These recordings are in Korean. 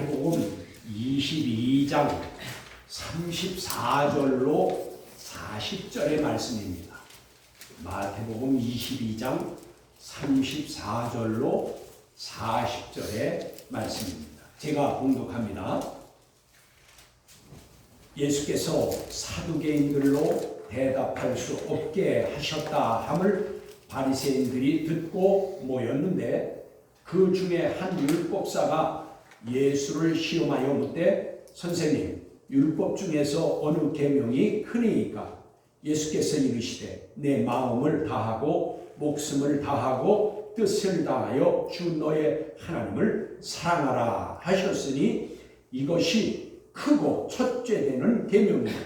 마태복음 22장 34절로 40절의 말씀입니다. 마태복음 22장 34절로 40절의 말씀입니다. 제가 봉독합니다. 예수께서 사두개인들로 대답할 수 없게 하셨다 함을 바리새인들이 듣고 모였는데, 그 중에 한 율법사가 예수를 시험하여 묻되, 선생님, 율법 중에서 어느 계명이 크니이까? 예수께서 이르시되, 내 마음을 다하고 목숨을 다하고 뜻을 다하여 주 너의 하나님을 사랑하라 하셨으니, 이것이 크고 첫째 되는 계명이요,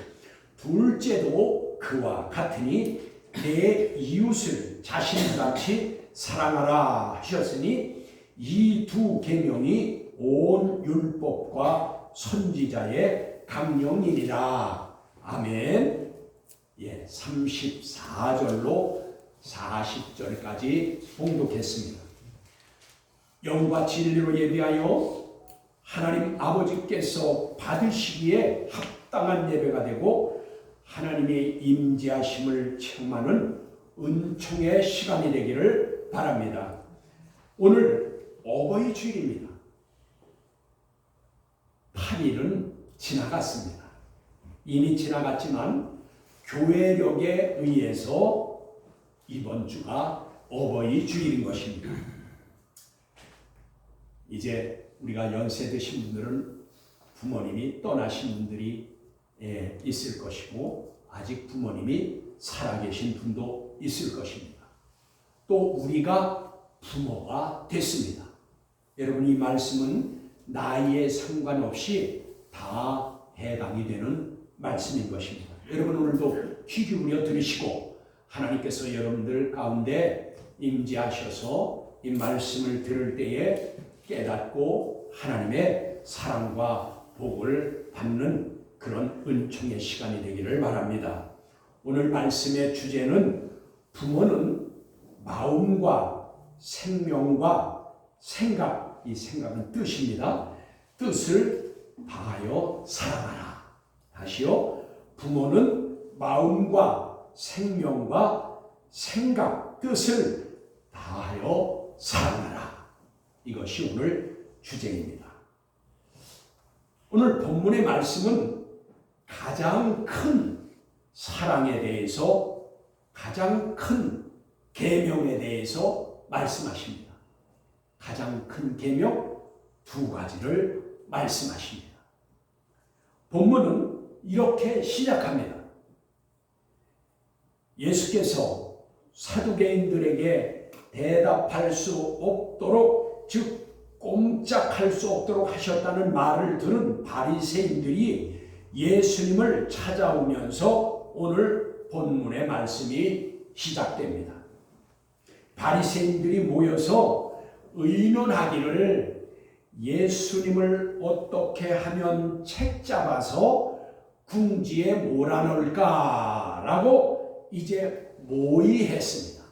둘째도 그와 같으니 내 이웃을 자신같이 사랑하라 하셨으니, 이 두 계명이 온 율법과 선지자의 강령이니라. 아멘. 34절로 40절까지 봉독했습니다. 영과 진리로 예배하여 하나님 아버지께서 받으시기에 합당한 예배가 되고 하나님의 임재하심을 체험하는 은총의 시간이 되기를 바랍니다. 오늘 어버이 주일입니다. 8일은 지나갔습니다. 이미 지나갔지만 교회력에 의해서 이번 주가 어버이 주일인 것입니다. 이제 우리가 연세 드신 분들은 부모님이 떠나신 분들이 있을 것이고, 아직 부모님이 살아계신 분도 있을 것입니다. 또 우리가 부모가 됐습니다. 여러분, 이 말씀은 나이에 상관없이 다 해당이 되는 말씀인 것입니다. 여러분, 오늘도 귀 기울여 들으시고 하나님께서 여러분들 가운데 임재하셔서 이 말씀을 들을 때에 깨닫고 하나님의 사랑과 복을 받는 그런 은총의 시간이 되기를 바랍니다. 오늘 말씀의 주제는 부모는 마음과 생명과 생각, 이 생각은 뜻입니다. 뜻을 다하여 사랑하라. 다시요. 부모는 마음과 생명과 생각, 뜻을 다하여 사랑하라. 이것이 오늘 주제입니다. 오늘 본문의 말씀은 가장 큰 사랑에 대해서, 가장 큰 계명에 대해서 말씀하십니다. 가장 큰 계명 두 가지를 말씀하십니다. 본문은 이렇게 시작합니다. 예수께서 사두개인들에게 대답할 수 없도록, 즉 꼼짝할 수 없도록 하셨다는 말을 들은 바리새인들이 예수님을 찾아오면서 오늘 본문의 말씀이 시작됩니다. 바리새인들이 모여서 의논하기를, 예수님을 어떻게 하면 책 잡아서 궁지에 몰아넣을까라고 이제 모의했습니다.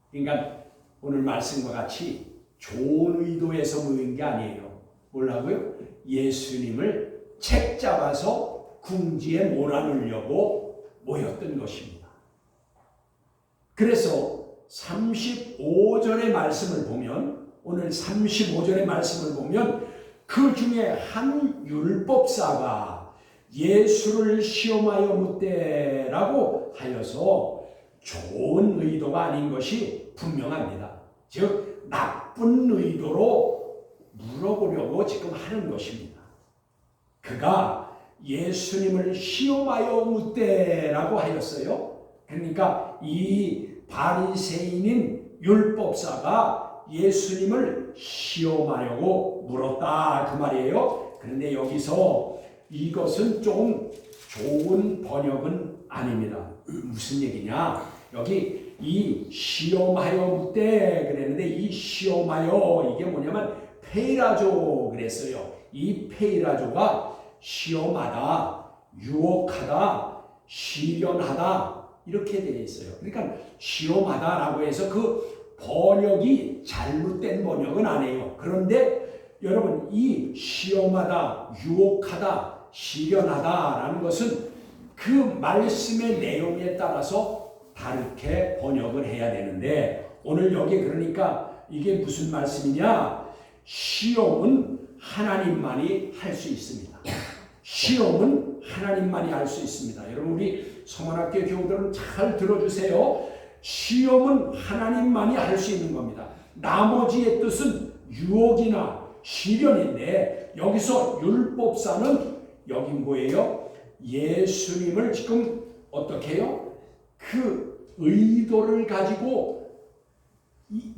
그러니까 오늘 말씀과 같이 좋은 의도에서 모인 게 아니에요. 뭐라고요? 예수님을 책 잡아서 궁지에 몰아넣으려고 모였던 것입니다. 그래서 35절의 말씀을 보면, 오늘 35절의 말씀을 보면, 그 중에 한 율법사가 예수를 시험하여 묻되라고 하여서 좋은 의도가 아닌 것이 분명합니다. 즉 나쁜 의도로 물어보려고 지금 하는 것입니다. 그가 예수님을 시험하여 묻되라고 하였어요. 그러니까 이 바리새인인 율법사가 예수님을 시험하려고 물었다, 그 말이에요. 그런데 여기서 이것은 좀 좋은 번역은 아닙니다. 무슨 얘기냐? 여기 이 시험하여 묻되 그랬는데, 이 시험하여 이게 뭐냐면 페이라조 그랬어요. 이 페이라조가 시험하다, 유혹하다, 시련하다 이렇게 되어 있어요. 그러니까 시험하다라고 해서 그 번역이 잘못된 번역은 아니에요. 그런데 여러분 이 시험하다, 유혹하다, 시련하다라는 것은 그 말씀의 내용에 따라서 다르게 번역을 해야 되는데 오늘 여기 그러니까 이게 무슨 말씀이냐? 시험은 하나님만이 할 수 있습니다. 시험은 하나님만이 할 수 있습니다. 여러분 우리 성원학교 교우들은 잘 들어주세요. 시험은 하나님만이 할 수 있는 겁니다. 나머지의 뜻은 유혹이나 시련인데 여기서 율법사는 여기 뭐예요? 예수님을 지금 어떻게 해요? 그 의도를 가지고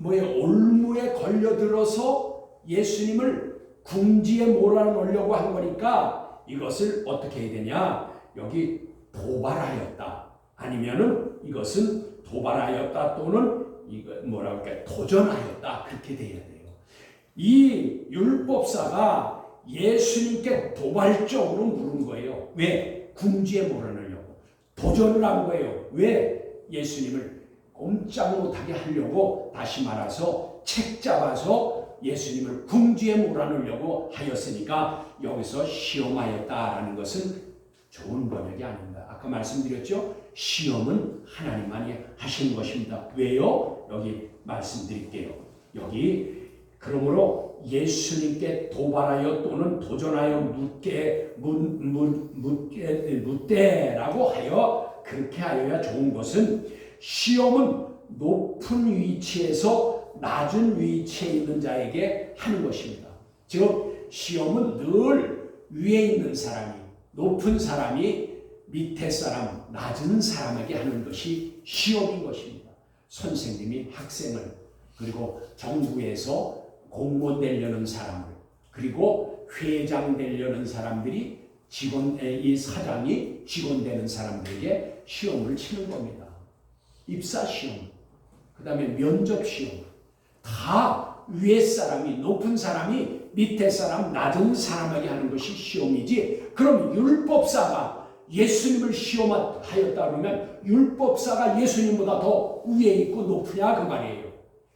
올무에 걸려들어서 예수님을 궁지에 몰아넣으려고 한 거니까 이것을 어떻게 해야 되냐? 여기 도발하였다. 아니면은 이것은 도발하였다 또는 이거 뭐라고 할까요? 도전하였다. 그렇게 돼야 돼요. 이 율법사가 예수님께 도발적으로 물은 거예요. 왜? 궁지에 몰아넣으려고. 도전을 한 거예요. 왜? 예수님을 꼼짝 못하게 하려고 다시 말해서 책 잡아서 예수님을 궁지에 몰아넣으려고 하였으니까 여기서 시험하였다라는 것은 좋은 번역이 아닙니다. 아까 말씀드렸죠? 시험은 하나님만이 하시는 것입니다. 왜요? 여기 말씀드릴게요. 여기 그러므로 예수님께 도발하여 또는 도전하여 묻되라고 하여 그렇게 하여야 좋은 것은 시험은 높은 위치에서 낮은 위치에 있는 자에게 하는 것입니다. 즉 시험은 늘 위에 있는 사람이 높은 사람이 밑에 사람 낮은 사람에게 하는 것이 시험인 것입니다. 선생님이 학생을 그리고 정부에서 공무원 되려는 사람을 그리고 회장 되려는 사람들이 이 사장이 직원 되는 사람들에게 시험을 치는 겁니다. 입사 시험, 그 다음에 면접 시험 다 위에 사람이 높은 사람이 밑에 사람 낮은 사람에게 하는 것이 시험이지. 그럼 율법사가 예수님을 시험하였다 그러면 율법사가 예수님보다 더 위에 있고 높으냐 그 말이에요.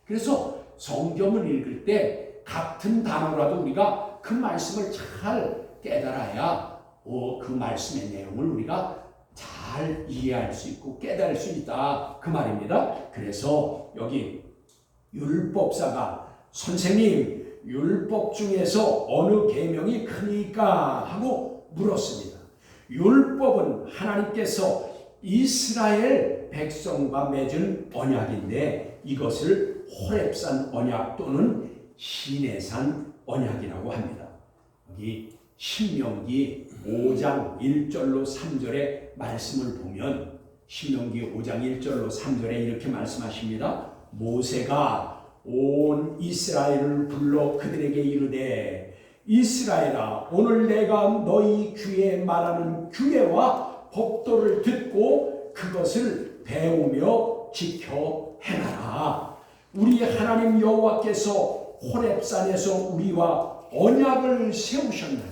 그래서 성경을 읽을 때 같은 단어라도 우리가 그 말씀을 잘 깨달아야 그 말씀의 내용을 우리가 잘 이해할 수 있고 깨달을 수 있다 그 말입니다. 그래서 여기 율법사가 선생님 율법 중에서 어느 계명이 크니까 하고 물었습니다. 율법은 하나님께서 이스라엘 백성과 맺은 언약인데 이것을 호렙산 언약 또는 시내산 언약이라고 합니다. 여기 신명기 5장 1절로 3절의 말씀을 보면 신명기 5장 1절로 3절에 이렇게 말씀하십니다. 모세가 온 이스라엘을 불러 그들에게 이르되 이스라엘아 오늘 내가 너희 귀에 말하는 규례와 법도를 듣고 그것을 배우며 지켜 행하라. 우리 하나님 여호와께서 호렙산에서 우리와 언약을 세우셨나니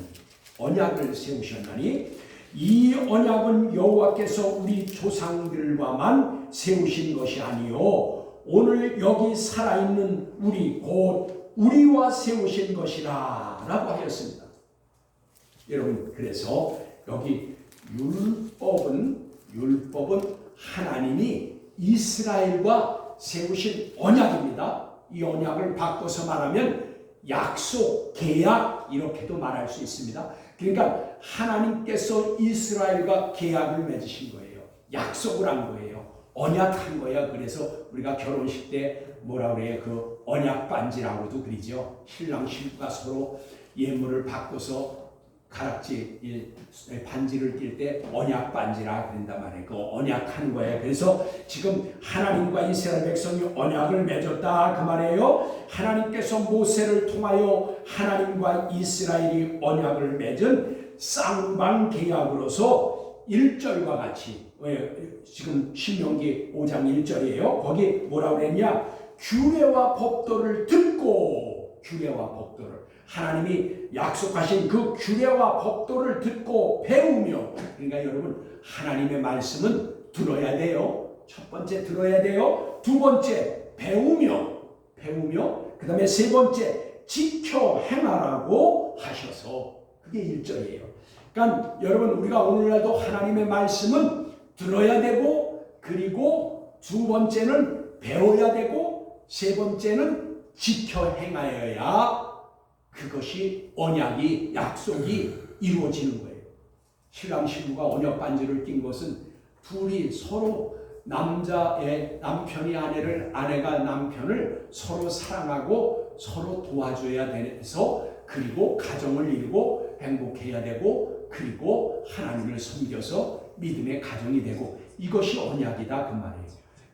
이 언약은 여호와께서 우리 조상들과만 세우신 것이 아니요 오늘 여기 살아있는 우리 곧 우리와 세우신 것이라 라고 하였습니다. 여러분 그래서 여기 율법은 하나님이 이스라엘과 세우신 언약입니다. 이 언약을 바꿔서 말하면 약속, 계약 이렇게도 말할 수 있습니다. 그러니까 하나님께서 이스라엘과 계약을 맺으신 거예요. 약속을 한 거예요. 언약한 거야. 그래서 우리가 결혼식 때 뭐라 그래요? 그 언약 반지라고도 그러죠. 신랑 신부가 서로 예물을 바꿔서 가락지 반지를 낄 때 언약 반지라 그런단 말이에요. 그 언약한 거예요. 그래서 지금 하나님과 이스라엘 백성이 언약을 맺었다 그 말이에요. 하나님께서 모세를 통하여 하나님과 이스라엘이 언약을 맺은 쌍방 계약으로서 1절과 같이 지금 신명기 5장 1절이에요. 거기 뭐라고 그랬냐? 규례와 법도를 듣고 규례와 법도를 하나님이 약속하신 그 규례와 법도를 듣고 배우며 그러니까 여러분 하나님의 말씀은 들어야 돼요. 첫 번째 들어야 돼요. 두 번째 배우며 그 다음에 세 번째 지켜 행하라 그게 1절이에요. 그러니까 여러분 우리가 오늘날도 하나님의 말씀은 들어야 되고 그리고 두 번째는 배워야 되고 세 번째는 지켜 행하여야 그것이 언약이 약속이 이루어지는 거예요. 신랑 신부가 언약 반지를 낀 것은 둘이 서로 남편이 아내를 아내가 남편을 서로 사랑하고 서로 도와줘야 돼서 그리고 가정을 이루고 행복해야 되고 그리고 하나님을 섬겨서 믿음의 가정이 되고 이것이 언약이다 그 말이에요.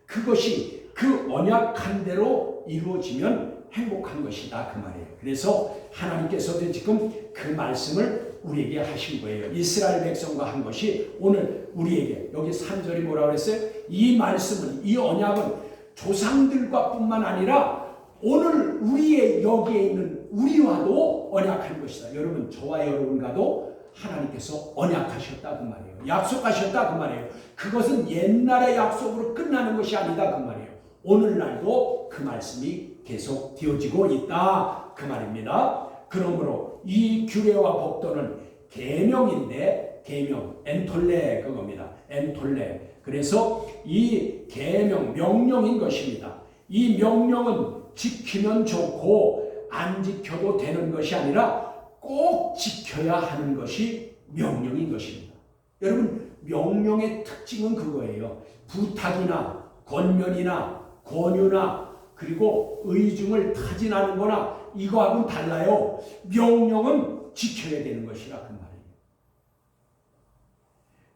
그것이 그 언약한 대로 이루어지면 행복한 것이다 그 말이에요. 그래서 하나님께서도 지금 그 말씀을 우리에게 하신 거예요. 이스라엘 백성과 한 것이 오늘 우리에게 여기 3절이 뭐라고 그랬어요? 이 말씀은 이 언약은 조상들과 뿐만 아니라 오늘 우리의 여기에 있는 우리와도 언약한 것이다. 여러분 저와 여러분과도 하나님께서 언약하셨다 그 말이에요. 약속하셨다 그 말이에요. 그것은 옛날의 약속으로 끝나는 것이 아니다 그 말이에요. 오늘날도 그 말씀이 계속 되어지고 있다 그 말입니다. 그러므로 이 규례와 법도는 계명인데 계명 엔톨레 그겁니다. 엔톨레. 그래서 이 계명 명령인 것입니다. 이 명령은 지키면 좋고 안 지켜도 되는 것이 아니라 꼭 지켜야 하는 것이 명령인 것입니다. 여러분 명령의 특징은 그거예요. 부탁이나 권면이나 권유나 그리고 의중을 타진하는 거나 이거하고는 달라요. 명령은 지켜야 되는 것이라 그 말이에요.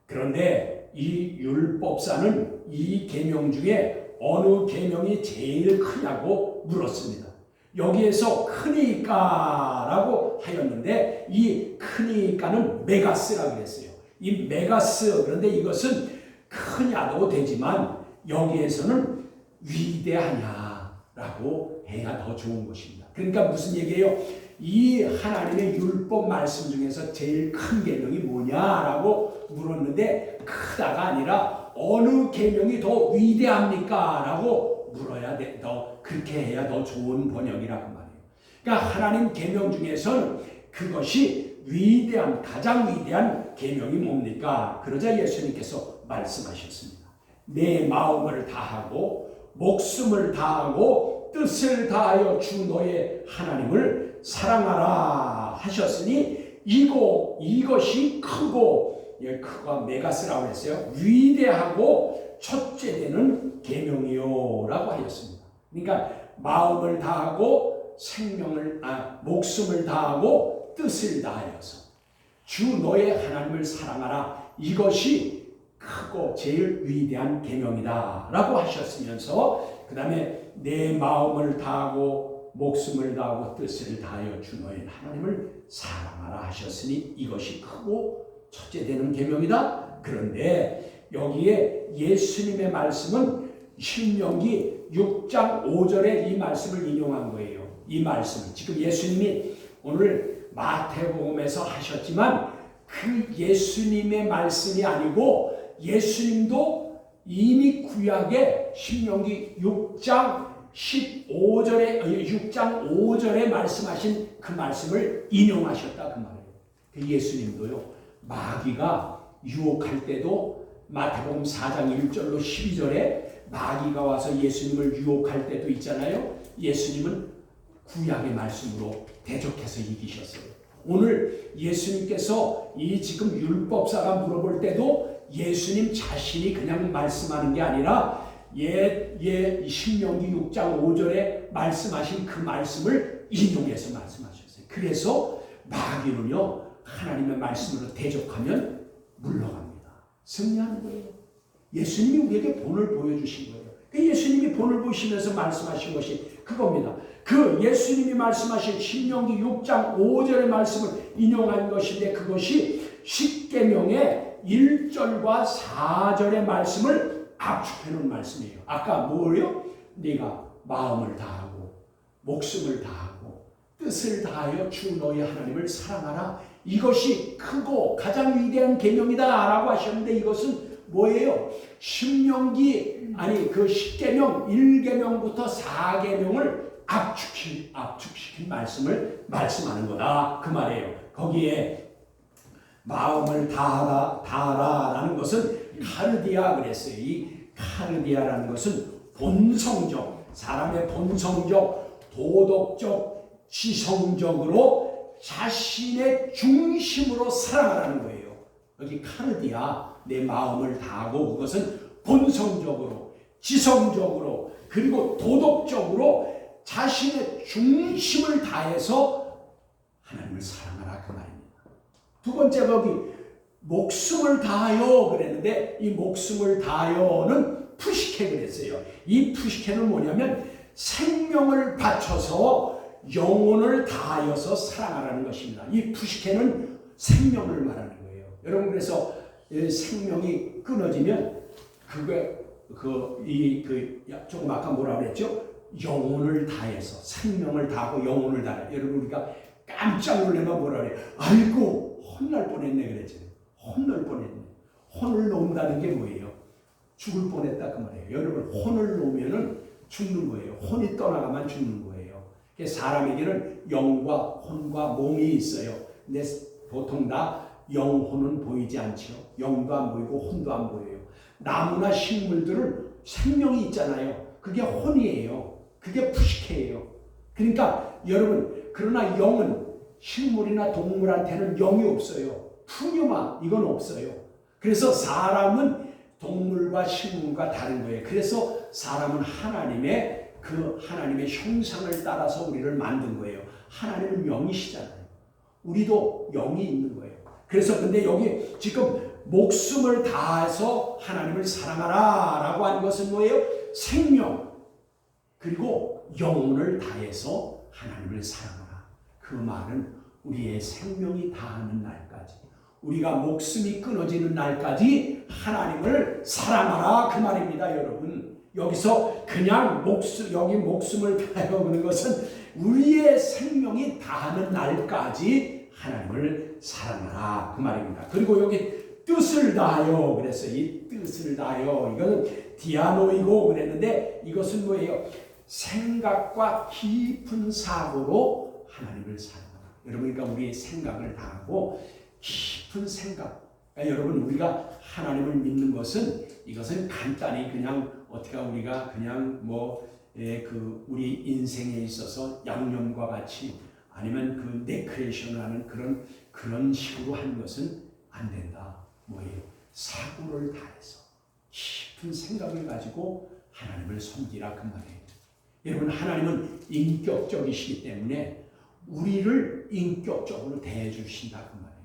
그런데 이 율법사는 이 계명 중에 어느 계명이 제일 크냐고 물었습니다. 여기에서 크니까라고 하였는데 이 크니까는 메가스라고 그랬어요. 이 메가스 그런데 이것은 크냐도 되지만 여기에서는 위대하냐라고 해야 더 좋은 것입니다. 그러니까 무슨 얘기예요? 이 하나님의 율법 말씀 중에서 제일 큰 계명이 뭐냐라고 물었는데 크다가 아니라 어느 계명이 더 위대합니까? 라고 물어야 돼. 더 그렇게 해야 더 좋은 번역이라고 말해요. 그러니까 하나님 계명 중에서는 그것이 위대한 가장 위대한 계명이 뭡니까? 그러자 예수님께서 말씀하셨습니다. 내 마음을 다하고 목숨을 다하고 뜻을 다하여 주 너의 하나님을 사랑하라 하셨으니 이것이 크고 크가 메가스라고 했어요. 위대하고 첫째 되는 계명이요 라고 하였습니다. 그러니까 마음을 다하고 목숨을 다하고 뜻을 다하여서 주 너의 하나님을 사랑하라. 이것이 크고 제일 위대한 계명이다 라고 하셨으면서 그 다음에 내 마음을 다하고 목숨을 다하고 뜻을 다하여 주 너의 하나님을 사랑하라 하셨으니 이것이 크고 첫째 되는 계명이다. 그런데 여기에 예수님의 말씀은 신명기 6장 5절에 이 말씀을 인용한 거예요. 이 말씀 지금 예수님이 오늘 마태복음에서 하셨지만 그 예수님의 말씀이 아니고 예수님도 이미 구약의 신명기 6장 5절에 말씀하신 그 말씀을 인용하셨다 그 말이에요. 예수님도요 마귀가 유혹할 때도 마태복음 4장 1절로 12절에 마귀가 와서 예수님을 유혹할 때도 있잖아요. 예수님은 구약의 말씀으로 대적해서 이기셨어요. 오늘 예수님께서 이 지금 율법사가 물어볼 때도 예수님 자신이 그냥 말씀하는 게 아니라 신명기 6장 5절에 말씀하신 그 말씀을 인용해서 말씀하셨어요. 그래서 마귀는요 하나님의 말씀으로 대적하면 물러갑니다. 승리하는 거예요. 예수님이 우리에게 본을 보여주신 거예요. 예수님이 본을 보시면서 말씀하신 것이 그겁니다. 그 예수님이 말씀하신 신명기 6장 5절의 말씀을 인용한 것인데 그것이 십계명의 1절과 4절의 말씀을 압축해 놓은 말씀이에요. 아까 뭐요? 네가 마음을 다하고 목숨을 다하고 뜻을 다하여 주 너의 하나님을 사랑하라. 이것이 크고 가장 위대한 계명이다 라고 하셨는데 이것은 뭐예요? 십계명 1계명부터 4계명을 압축시킨 말씀을 말씀하는 거다 그 말이에요. 거기에 마음을 다하라라는 것은 카르디아 그랬어요. 이 카르디아라는 것은 본성적, 사람의 본성적, 도덕적, 지성적으로 자신의 중심으로 살아가는 거예요. 여기 카르디아, 내 마음을 다하고 그것은 본성적으로, 지성적으로, 그리고 도덕적으로 자신의 중심을 다해서 하나님을 사랑하라 그 말입니다. 두 번째 거기 목숨을 다하여 그랬는데 이 목숨을 다하여는 푸시케 그랬어요. 이 푸시케는 뭐냐면 생명을 바쳐서 영혼을 다하여서 사랑하라는 것입니다. 이 푸시케는 생명을 말하는 거예요. 여러분 그래서 생명이 끊어지면 조금 아까 뭐라 그랬죠? 영혼을 다해서 생명을 다하고 영혼을 다해. 여러분 우리가 깜짝 놀래면 뭐라 그래? 아이고 혼날 뻔했네 그랬잖아요. 혼날 뻔했네. 혼을 놓는다는 게 뭐예요? 죽을 뻔했다 그 말이에요. 여러분 혼을 놓으면은 죽는 거예요. 혼이 떠나가면 죽는 거예요. 사람에게는 영과 혼과 몸이 있어요. 근데 보통 다 영혼은 보이지 않죠. 영도 안 보이고 혼도 안 보여요. 나무나 식물들은 생명이 있잖아요. 그게 혼이에요. 그게 푸시케예요. 그러니까 여러분 그러나 영은 식물이나 동물한테는 영이 없어요. 푸뉴마 이건 없어요. 그래서 사람은 동물과 식물과 다른 거예요. 그래서 사람은 하나님의 형상을 따라서 우리를 만든 거예요. 하나님은 영이시잖아요. 우리도 영이 있는 거예요. 그래서 근데 여기 지금 목숨을 다해서 하나님을 사랑하라 라고 하는 것은 뭐예요? 생명 그리고 영혼을 다해서 하나님을 사랑하라. 그 말은 우리의 생명이 다하는 날까지 우리가 목숨이 끊어지는 날까지 하나님을 사랑하라 그 말입니다. 여러분 여기서 그냥 여기 목숨을 다하여 그런 것은 우리의 생명이 다하는 날까지 하나님을 사랑하라 그 말입니다. 그리고 여기 뜻을 다하여 그랬어요. 이 뜻을 다하여 이거는 디아노이고 그랬는데 이것은 뭐예요? 생각과 깊은 사고로 하나님을 사랑하라. 여러분 그러니까 우리의 생각을 다하고 깊은 생각. 여러분 우리가 하나님을 믿는 것은 이것은 간단히 그냥 어떻게 우리가 그냥 우리 인생에 있어서 양념과 같이 아니면 그 데코레이션을 하는 그런 식으로 하는 것은 안 된다. 뭐예요? 사고를 다해서 깊은 생각을 가지고 하나님을 섬기라 그 말이에요. 여러분 하나님은 인격적이시기 때문에 우리를 인격적으로 대해주신다 그 말이에요.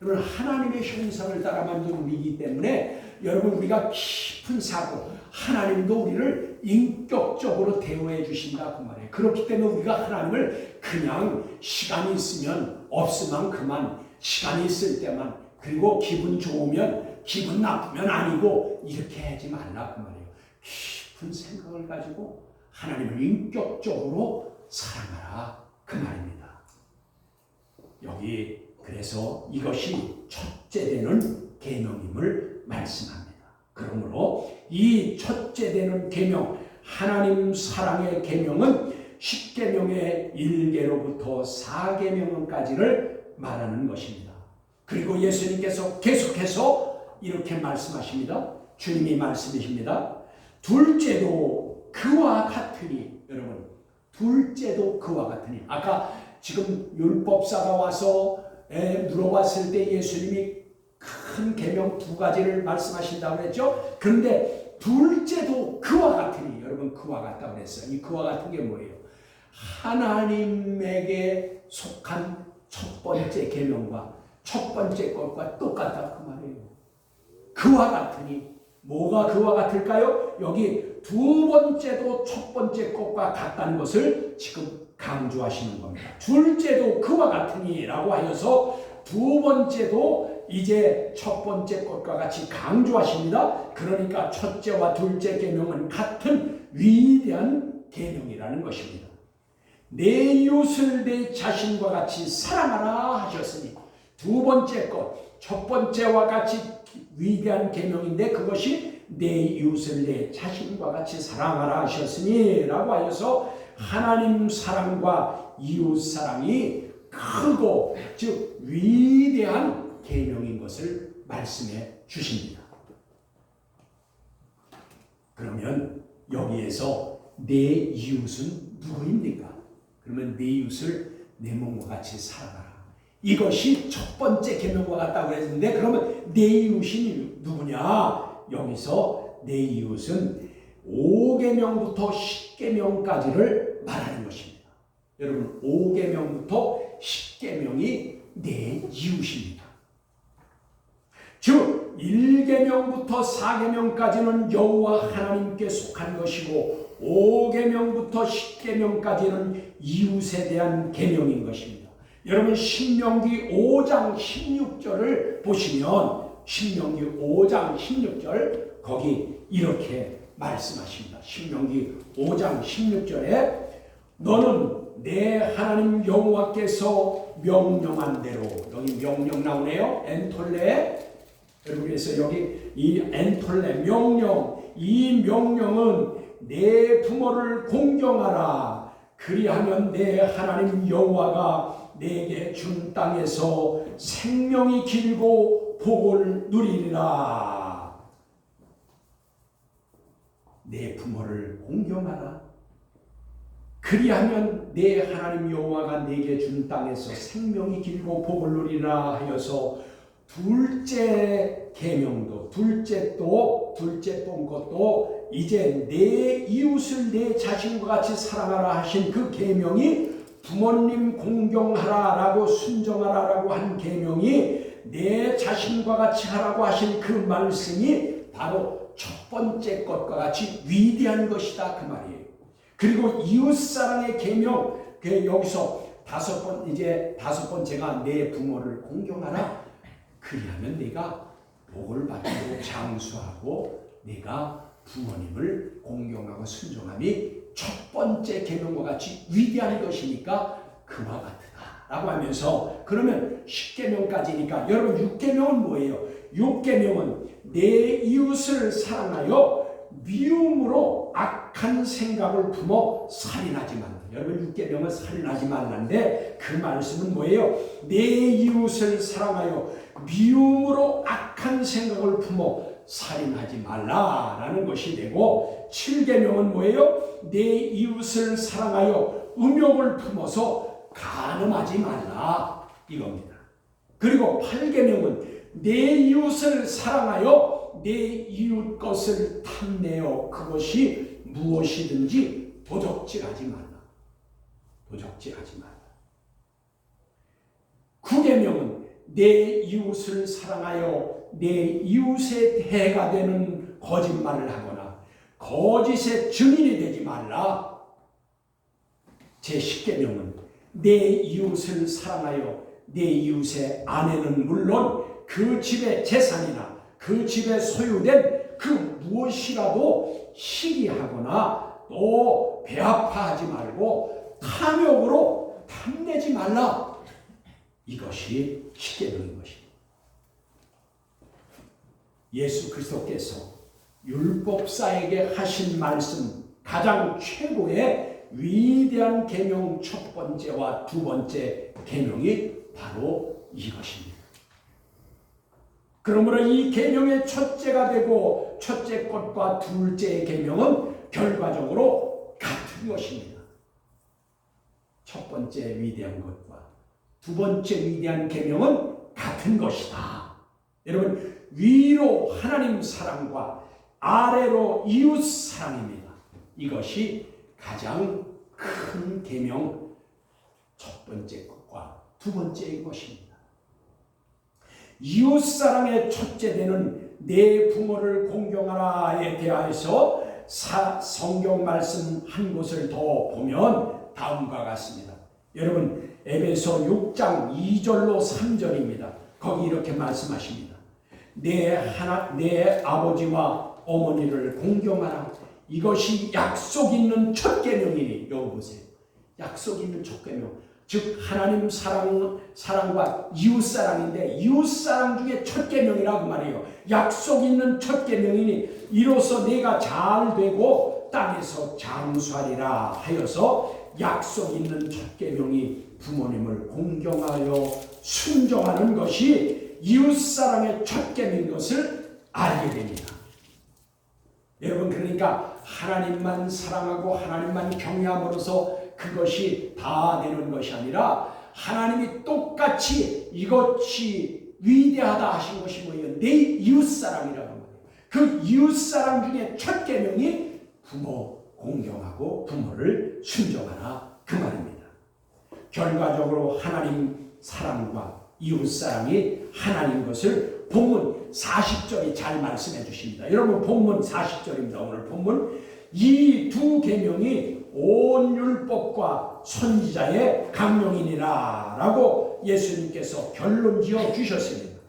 여러분 하나님의 형상을 따라 만든 우리이기 때문에 여러분 우리가 깊은 사고 하나님도 우리를 인격적으로 대우해 주신다 그 말이에요. 그렇기 때문에 우리가 하나님을 그냥 시간이 있으면 없으면 그만 시간이 있을 때만 그리고 기분 좋으면 기분 나쁘면 아니고 이렇게 하지 말라 그 말이에요. 깊은 생각을 가지고 하나님을 인격적으로 사랑하라 그 말입니다. 여기 그래서 이것이 첫째 되는 계명임을 말씀합니다. 그러므로 이 첫째 되는 계명 하나님 사랑의 계명은 10계명의 1계로부터 4계명까지를 말하는 것입니다. 그리고 예수님께서 계속해서 이렇게 말씀하십니다. 주님이 말씀이십니다. 둘째도 그와 같으니 여러분 둘째도 그와 같으니 아까 지금 율법사가 와서 물어봤을 때 예수님이 큰 계명 2가지를 말씀하신다고 했죠. 그런데 둘째도 그와 같으니 여러분 그와 같다고 그랬어요. 이 그와 같은 게 뭐예요? 하나님에게 속한 첫 번째 계명과 첫 번째 것과 똑같다 그 말이에요. 그와 같으니 뭐가 그와 같을까요? 여기 두 번째도 첫 번째 것과 같다는 것을 지금 강조하시는 겁니다. 둘째도 그와 같으니 라고 하여서 두 번째도 이제 첫 번째 것과 같이 강조하십니다. 그러니까 첫째와 둘째 계명은 같은 위대한 계명이라는 것입니다. 내 이웃을 내 자신과 같이 사랑하라 하셨으니 두 번째 것, 첫 번째와 같이 위대한 계명인데 그것이 내 이웃을 내 자신과 같이 사랑하라 하셨으니 라고 하여서 하나님 사랑과 이웃 사랑이 크고 즉 위대한 계명인 것을 말씀해 주십니다. 그러면 여기에서 내 이웃은 누구입니까? 그러면 내 이웃을 내 몸과 같이 사랑하라. 이것이 첫 번째 계명과 같다고 했는데, 그러면 내 이웃이 누구냐? 여기서 내 이웃은 5계명부터 10계명까지를 말하는 것입니다. 여러분, 5계명부터 10계명이 내 이웃입니다. 즉 1계명부터 4계명까지는 여호와 하나님께 속한 것이고 5계명부터 10계명까지는 이웃에 대한 계명인 것입니다. 여러분, 신명기 5장 16절을 보시면 신명기 5장 16절 거기 이렇게 말씀하십니다. 신명기 5장 16절에 너는 내 하나님 여호와께서 명령한 대로, 여기 명령 나오네요. 엔톨레. 여러분, 그래서 여기 이 엔톨레 명령, 이 명령은 내 부모를 공경하라. 그리하면 내 하나님 여호와가 내게 준 땅에서 생명이 길고 복을 누리리라. 내 부모를 공경하라. 그리하면 내 하나님 여호와가 내게 준 땅에서 생명이 길고 복을 누리라 하여서 둘째 계명도, 둘째 본 것도 이제 내 이웃을 내 자신과 같이 사랑하라 하신 그 계명이, 부모님 공경하라라고 순종하라라고 한 계명이 내 자신과 같이 하라고 하신 그 말씀이 바로 첫 번째 것과 같이 위대한 것이다, 그 말이에요. 그리고 이웃사랑의 계명, 여기서 다섯 번째가 내 부모를 공경하라. 그리하면 내가 복을 받고 장수하고 내가 부모님을 공경하고 순종함이 첫 번째 계명과 같이 위대한 것이니까 그와 같으다라고 하면서, 그러면 10계명까지니까 여러분 6계명은 뭐예요? 6계명은 내 이웃을 사랑하여 미움으로 악한 생각을 품어 살인하지 말라. 여러분, 6계명은 살인하지 말라인데 그 말씀은 뭐예요? 내 이웃을 사랑하여 미움으로 악한 생각을 품어 살인하지 말라라는 것이 되고, 7계명은 뭐예요? 내 이웃을 사랑하여 음욕을 품어서 간음하지 말라, 이겁니다. 그리고 8계명은 내 이웃을 사랑하여 내 이웃 것을 탐내어 그것이 무엇이든지 도적질하지 말라. 도적질하지 말라. 9계명은 내 이웃을 사랑하여 내 이웃의 대가 되는 거짓말을 하거나 거짓의 증인이 되지 말라. 제10계명은 내 이웃을 사랑하여 내 이웃의 아내는 물론 그 집의 재산이나 그 집에 소유된 그 무엇이라도 시기하거나 또 배아파하지 말고 탐욕으로 탐내지 말라. 이것이 10계명인 것입니다. 예수 그리스도께서 율법사에게 하신 말씀, 가장 최고의 위대한 계명 첫 번째와 두 번째 계명이 바로 이것입니다. 그러므로 이 계명의 첫째가 되고 첫째 것과 둘째 계명은 결과적으로 같은 것입니다. 첫 번째 위대한 것과 두 번째 위대한 계명은 같은 것이다. 여러분, 위로 하나님 사랑과 아래로 이웃 사랑입니다. 이것이 가장 큰 계명 첫 번째 것과 두 번째인 것입니다. 이웃 사랑의 첫째 되는 내 부모를 공경하라에 대하여서 성경 말씀 한 곳을 더 보면 다음과 같습니다. 여러분, 에베소 6장 2절로 3절입니다. 거기 이렇게 말씀하십니다. 내 아버지와 어머니를 공경하라. 이것이 약속 있는 첫 계명이니. 여기 보세요. 약속 있는 첫 계명. 즉 하나님 사랑과 이웃 사랑인데 이웃 사랑 중에 첫 계명이라고 말해요. 약속 있는 첫 계명이니 이로써 내가 잘 되고 땅에서 장수하리라 하여서 약속 있는 첫 계명이 부모님을 공경하여 순종하는 것이 이웃사랑의 첫 계명인 것을 알게 됩니다. 여러분, 그러니까 하나님만 사랑하고 하나님만 경외함으로써 그것이 다 되는 것이 아니라 하나님이 똑같이 이것이 위대하다 하신 것이 뭐예요? 내 이웃사랑이라는 거예요. 그 이웃사랑 중에 첫 계명이 부모 공경하고 부모를 순종하라, 그 말입니다. 결과적으로 하나님 사랑과 이웃사랑이 하나님 것을 본문 40절이 잘 말씀해 주십니다. 여러분, 본문 40절입니다. 오늘 본문 이 두 계명이 온 율법과 선지자의 강령이니라 라고 예수님께서 결론 지어 주셨습니다.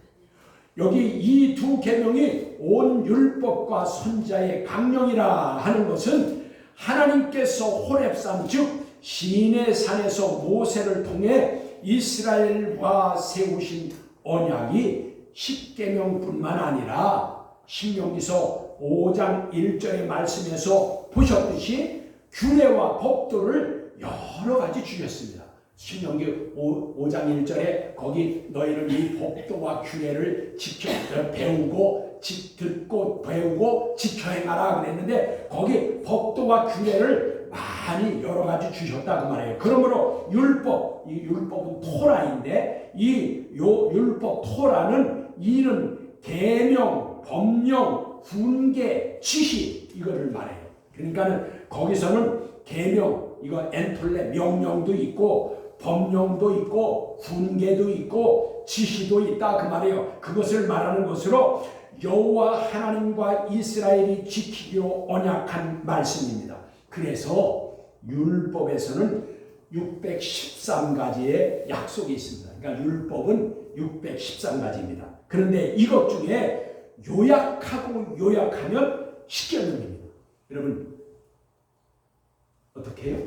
여기 이 두 계명이 온 율법과 선지자의 강령이라 하는 것은 하나님께서 호렙산 즉 시내 산에서 모세를 통해 이스라엘과 세우신 언약이 십계명뿐만 아니라 신명기서 5장 1절의 말씀에서 보셨듯이 규례와 법도를 여러 가지 주셨습니다. 신명기 5장 1절에 거기 너희는 이 법도와 규례를 지켜 배우고 듣고 배우고 지켜 행하라 그랬는데 거기 법도와 규례를 많이 여러 가지 주셨다 그 말이에요. 그러므로 이 율법은 토라인데 이 율법 토라는 이는 계명, 법령, 훈계, 지시 이거를 말해요. 그러니까는 거기서는 계명, 이거 엔톨레 명령도 있고 법령도 있고 훈계도 있고 지시도 있다 그 말이에요. 그것을 말하는 것으로 여호와 하나님과 이스라엘이 지키기로 언약한 말씀입니다. 그래서 율법에서는 613가지의 약속이 있습니다. 그러니까 율법은 613가지입니다. 그런데 이것 중에 요약하면 십계명입니다. 여러분 어떻게 해요?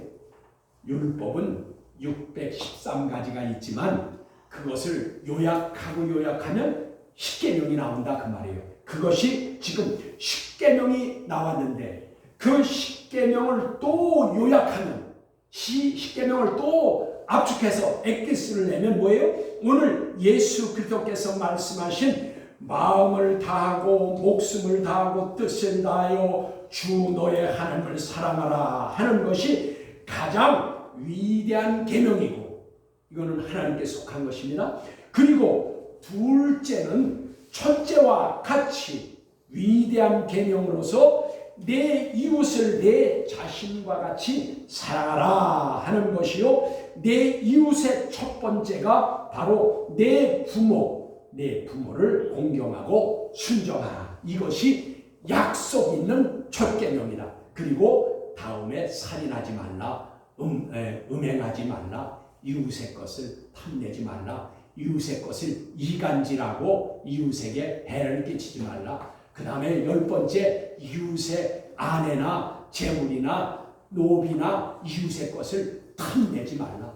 율법은 613가지가 있지만 그것을 요약하면 십계명이 나온다 그 말이에요. 그것이 지금 십계명이 나왔는데 그 십계명을 또 요약하면 십계명을 또 압축해서 엑기스를 내면 뭐예요? 오늘 예수 그리스도께서 말씀하신 마음을 다하고 목숨을 다하고 뜻을 다하여 주 너의 하나님을 사랑하라 하는 것이 가장 위대한 계명이고 이거는 하나님께 속한 것입니다. 그리고 둘째는 첫째와 같이 위대한 계명으로서 내 이웃을 내 자신과 같이 사랑하라 하는 것이요. 내 이웃의 첫 번째가 바로 내 부모를 공경하고 순종하라. 이것이 약속 있는 첫 계명이다. 그리고 다음에 살인하지 말라, 음행하지 말라, 이웃의 것을 탐내지 말라, 이웃의 것을 이간질하고 이웃에게 해를 끼치지 말라. 그 다음에 10번째 이웃의 아내나 재물이나 노비나 이웃의 것을 탐내지 말라.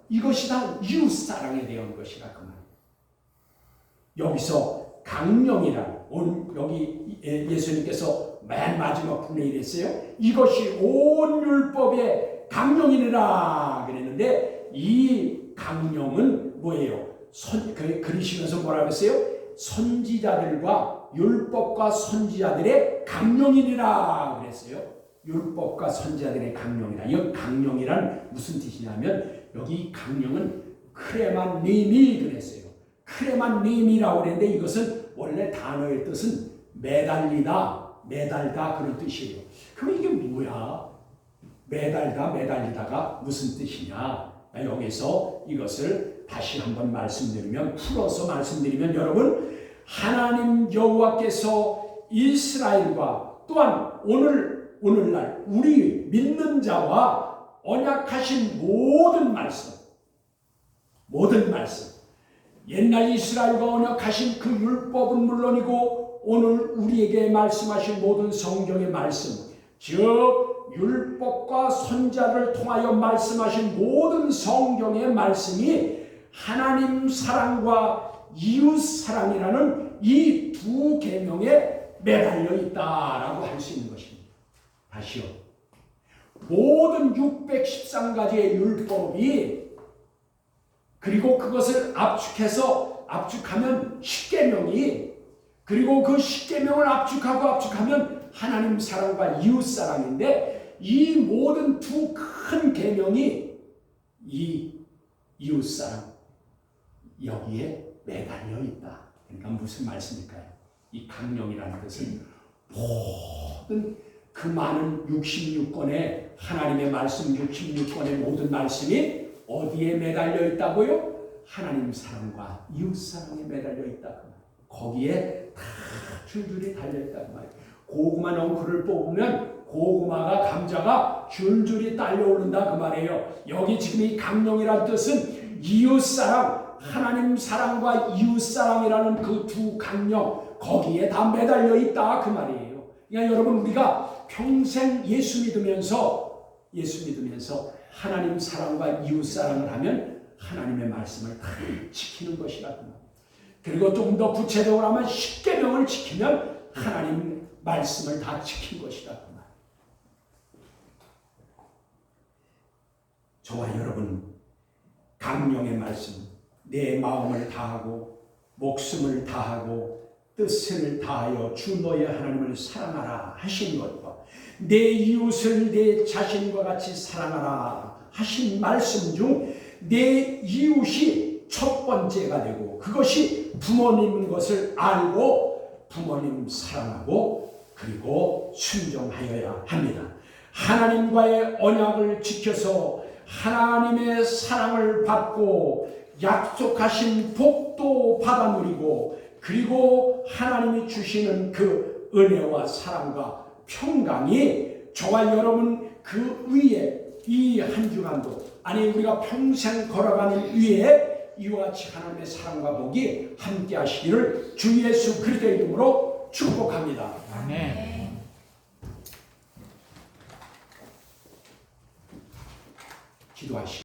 이것이 다 이웃사랑에 대한 것이라 그 말이에요. 여기서 강령이란 여기 예수님께서 맨 마지막 부분에 이랬어요. 이것이 온 율법의 강령이니라 그랬는데 이 강령은 뭐예요? 그리시면서 뭐라고 했어요? 선지자들과 율법과 선지자들의 강령이니라 그랬어요. 율법과 선지자들의 강령이라. 이 강령이란 무슨 뜻이냐면 여기 강령은 크레만 님이 그랬어요. 크레만 님이라고 그랬는데 이것은 원래 단어의 뜻은 매달다 그런 뜻이에요. 그럼 이게 뭐야? 매달리다가 무슨 뜻이냐? 여기서 이것을 다시 한번 풀어서 말씀드리면 여러분 하나님 여호와께서 이스라엘과 또한 오늘날 우리 믿는 자와 언약하신 모든 말씀 옛날 이스라엘과 언약하신 그 율법은 물론이고 오늘 우리에게 말씀하신 모든 성경의 말씀 즉 율법과 선지자를 통하여 말씀하신 모든 성경의 말씀이 하나님 사랑과 이웃 사랑이라는 이 두 계명에 매달려 있다라고 할 수 있는 것입니다. 다시요. 모든 613가지의 율법이 그리고 그것을 압축해서 압축하면 십계명이, 그리고 그 십계명을 압축하면 하나님 사랑과 이웃 사랑인데, 이 모든 두 큰 계명이 이 이웃 사랑 여기에 매달려 있다. 그러니까 무슨 말씀일까요? 이 강령이라는 것은 모든 그 많은 66권의 하나님의 말씀, 66권의 모든 말씀이 어디에 매달려 있다고요? 하나님 사랑과 이웃 사랑에 매달려 있다. 거기에 다 줄줄이 달려 있다고 말이에요. 고구마 넝쿨을 뽑으면 고구마가 감자가 줄줄이 딸려오른다 그 말이에요. 여기 지금 이 강령이라는 뜻은 이웃사랑, 하나님 사랑과 이웃사랑이라는 그 두 강령, 거기에 다 매달려 있다 그 말이에요. 그러니까 여러분, 우리가 평생 예수 믿으면서 하나님 사랑과 이웃사랑을 하면 하나님의 말씀을 다 지키는 것이라 그 말이에요. 그리고 좀 더 구체적으로 하면 십계명을 지키면 하나님 말씀을 다 지킨 것이다 그 말이에요. 저와 여러분, 강령의 말씀, 내 마음을 다하고 목숨을 다하고 뜻을 다하여 주 너의 하나님을 사랑하라 하신 것과 내 이웃을 내 자신과 같이 사랑하라 하신 말씀 중 내 이웃이 첫 번째가 되고, 그것이 부모님인 것을 알고 부모님 사랑하고 그리고 순종하여야 합니다. 하나님과의 언약을 지켜서 하나님의 사랑을 받고 약속하신 복도 받아 누리고, 그리고 하나님이 주시는 그 은혜와 사랑과 평강이 저와 여러분 그 위에 이 한 주간도, 아니 우리가 평생 걸어가는 위에 이와 같이 하나님의 사랑과 복이 함께 하시기를 주 예수 그리스도의 이름으로 축복합니다. 아멘. 기도하시기